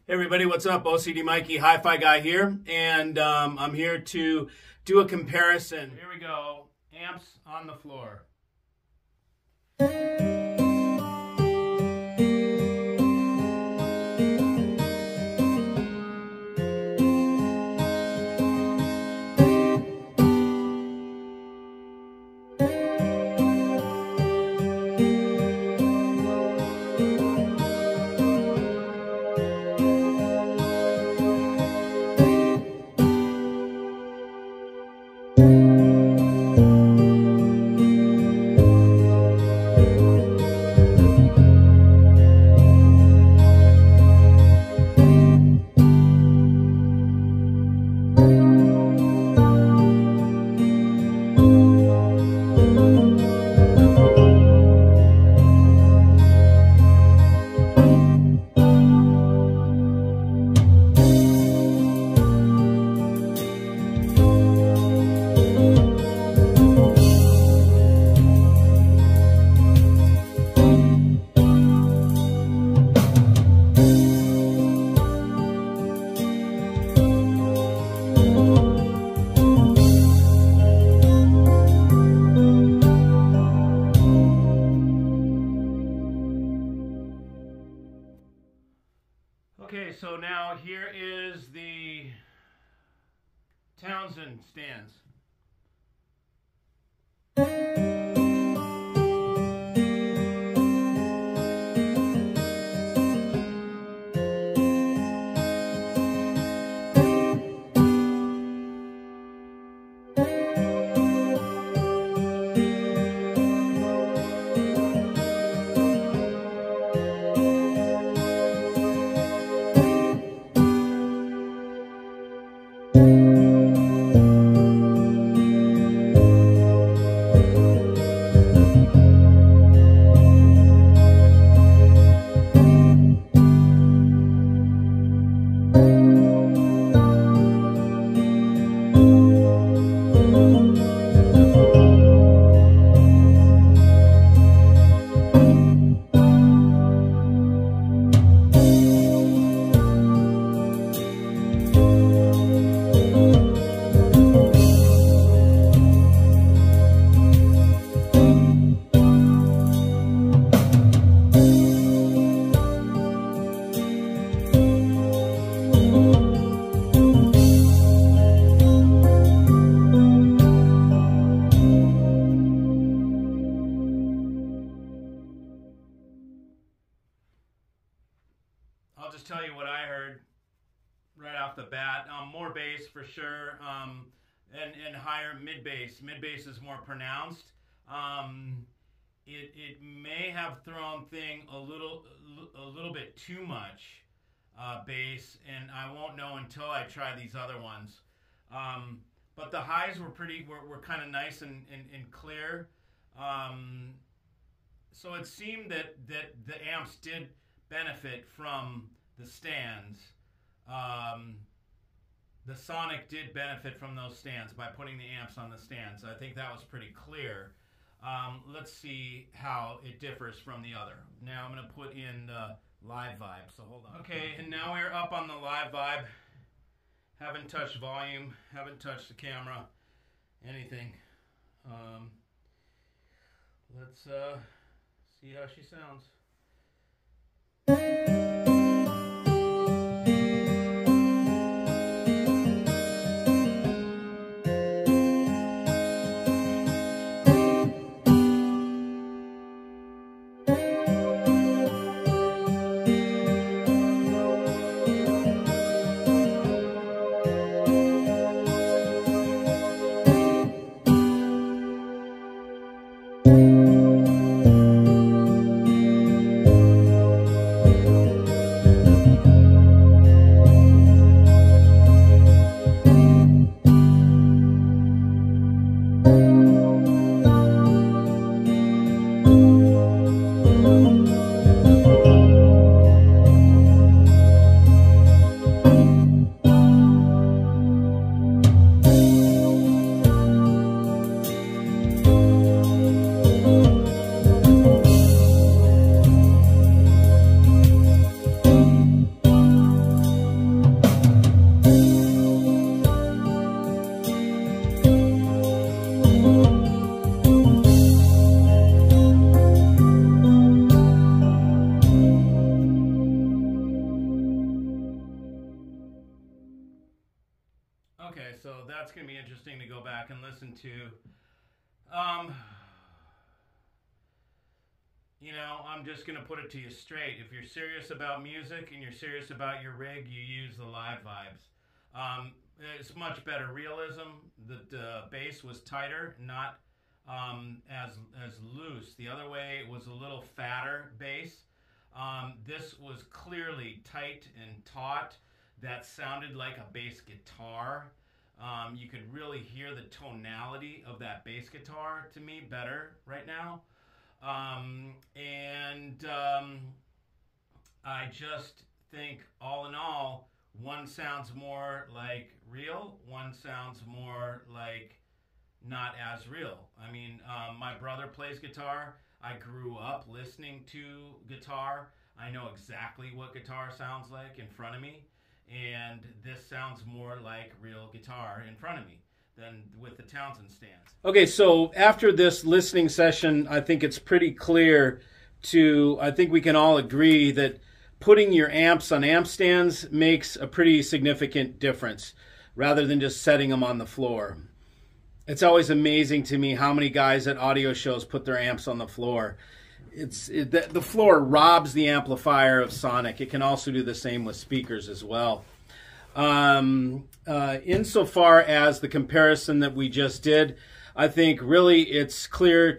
Hey everybody, what's up? OCD Mikey, HiFi guy here, and I'm here to do a comparison. Here we go, amps on the floor. Okay, so now here is the Townsend stands. I'll just tell you what I heard right off the bat. More bass for sure, and higher mid bass. Mid bass is more pronounced. It may have thrown a little bit too much bass, and I won't know until I try these other ones. But the highs were kind of nice and clear. So it seemed that the amps did benefit from the stands. The sonic did benefit from those stands by putting the amps on the stands. I think that was pretty clear. Let's see how it differs from the other. Now I'm going to put in the live vibe, so hold on. Okay, and now we're up on the live vibe. Haven't touched volume, haven't touched the camera, anything. Let's see how she sounds. so that's going to be interesting to go back and listen to. You know, I'm just going to put it to you straight. If you're serious about music and you're serious about your rig, you use the live vibes. It's much better realism. The bass was tighter, not as loose. The other way, it was a little fatter bass. This was clearly tight and taut. That sounded like a bass guitar. You could really hear the tonality of that bass guitar to me better right now. I just think all in all, one sounds more like real, one sounds more like not as real. I mean, my brother plays guitar. I grew up listening to guitar. I know exactly what guitar sounds like in front of me, and this sounds more like real guitar in front of me than with the Townsend stands. Okay, so after this listening session, I think it's pretty clear I think we can all agree that putting your amps on amp stands makes a pretty significant difference rather than just setting them on the floor. It's always amazing to me how many guys at audio shows put their amps on the floor. The floor robs the amplifier of sonic. It can also do the same with speakers as well. Insofar as the comparison that we just did, I think really it's clear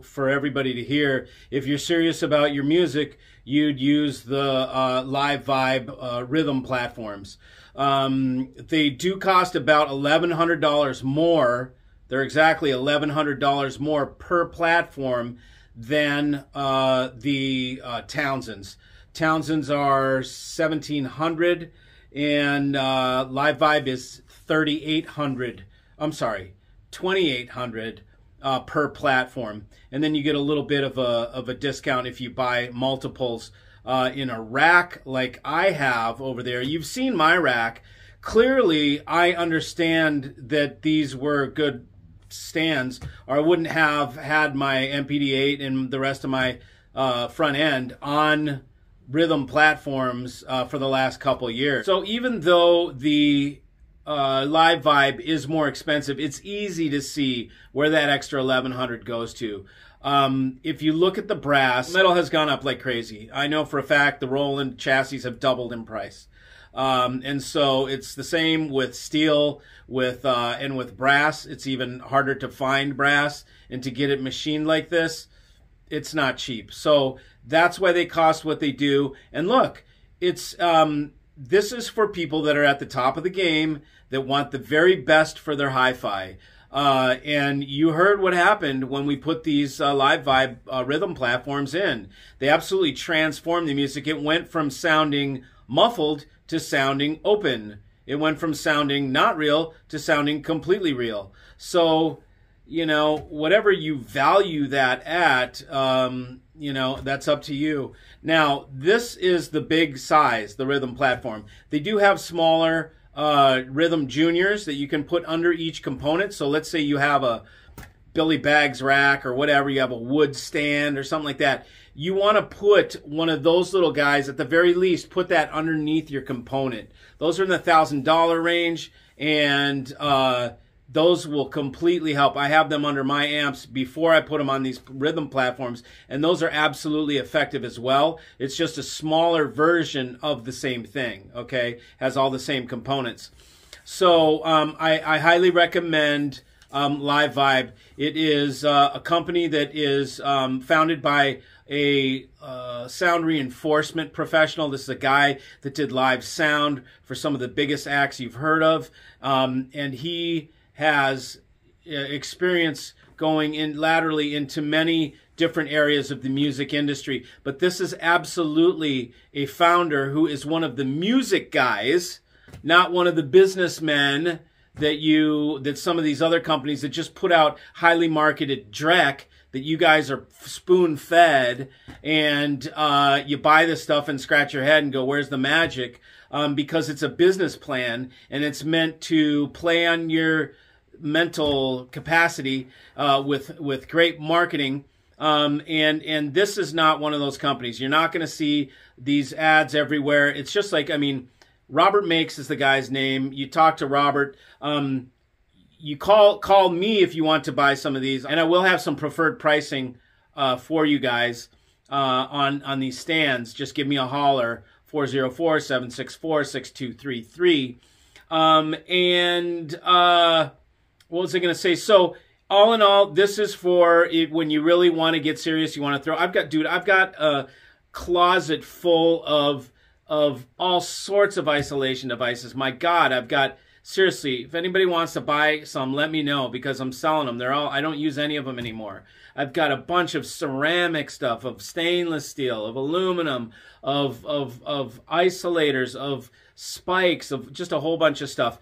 for everybody to hear. If you're serious about your music, you'd use the Live Vibe rhythm platforms. They do cost about $1,100 more. They're exactly $1,100 more per platform than the Townsends. Townsends are $1,700 and Live Vibe is $3,800. I'm sorry, $2,800 per platform, and then you get a little bit of a discount if you buy multiples in a rack like I have over there. You've seen my rack. Clearly, I understand that these were good stands, or I wouldn't have had my MPD-8 and the rest of my front end on rhythm platforms for the last couple years. So even though the Live Vibe is more expensive, it's easy to see where that extra $1,100 goes to. If you look at the brass, metal has gone up like crazy. I know for a fact the Roland chassis have doubled in price. And so it's the same with steel, and with brass. It's even harder to find brass, and to get it machined like this, it's not cheap. So that's why they cost what they do. And look, it's this is for people that are at the top of the game, that want the very best for their hi-fi. And you heard what happened when we put these Live Vibe rhythm platforms in. They absolutely transformed the music. It went from sounding muffled to sounding open. It went from sounding not real to sounding completely real. So, you know, whatever you value that at, you know, that's up to you. Now, this is the big size, the rhythm platform. They do have smaller rhythm juniors that you can put under each component. So let's say you have a Billy Baggs rack or whatever, you have a wood stand or something like that. You want to put one of those little guys, at the very least, put that underneath your component. Those are in the $1,000 range, and those will completely help. I have them under my amps before I put them on these rhythm platforms, and those are absolutely effective as well. It's just a smaller version of the same thing, okay? Has all the same components. So I highly recommend Live Vibe. It is a company that is founded by a sound reinforcement professional. This is a guy that did live sound for some of the biggest acts you've heard of, and he has experience going in laterally into many different areas of the music industry. But this is absolutely a founder who is one of the music guys, not one of the businessmen that some of these other companies that just put out highly marketed dreck that you guys are spoon-fed, and you buy this stuff and scratch your head and go, where's the magic? Because it's a business plan, and it's meant to play on your mental capacity with great marketing. And this is not one of those companies. You're not going to see these ads everywhere. It's just like, I mean, Robert Makes is the guy's name. You talk to Robert. You call me if you want to buy some of these, and I will have some preferred pricing for you guys on these stands. Just give me a holler, 404-764-6233. What was I going to say? So all in all, this is for when you really want to get serious. You want to throw. I've got a closet full of all sorts of isolation devices. My God, I've got. Seriously, if anybody wants to buy some, let me know, because I'm selling them. I don't use any of them anymore. I've got a bunch of ceramic stuff, of stainless steel, of aluminum, of isolators, of spikes, of just a whole bunch of stuff.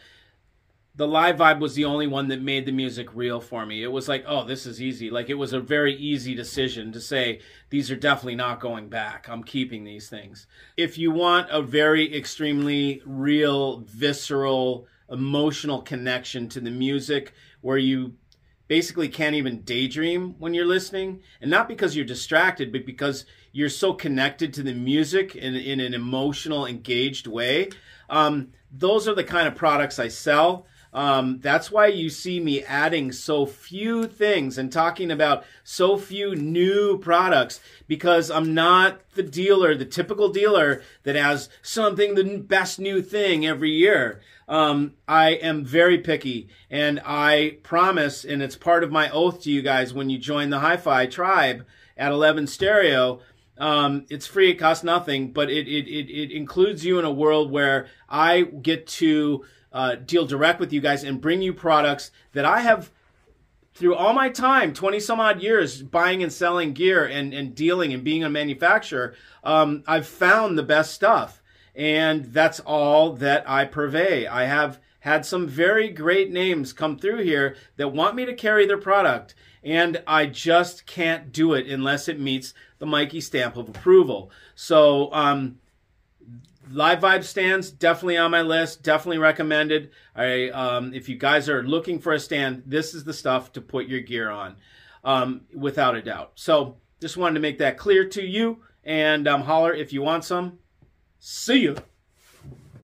The Live Vibe was the only one that made the music real for me. It was like, oh, this is easy. Like, it was a very easy decision to say, these are definitely not going back. I'm keeping these things. If you want a very extremely real, visceral, emotional connection to the music where you basically can't even daydream when you're listening, and not because you're distracted, but because you're so connected to the music in an emotional, engaged way, those are the kind of products I sell. That's why you see me adding so few things and talking about so few new products, because I'm not the dealer, the typical dealer that has something, the best new thing every year. I am very picky, and I promise, and it's part of my oath to you guys when you join the HiFi tribe at 11 Stereo, it's free, it costs nothing, but it includes you in a world where I get to deal direct with you guys and bring you products that I have, through all my time, 20 some odd years buying and selling gear and dealing and being a manufacturer, I've found the best stuff. And that's all that I purvey. I have had some very great names come through here that want me to carry their product, and I just can't do it unless it meets the Mikey stamp of approval. So Live Vibe stands, definitely on my list, definitely recommended. If you guys are looking for a stand, this is the stuff to put your gear on, without a doubt. So just wanted to make that clear to you, and holler if you want some. See you.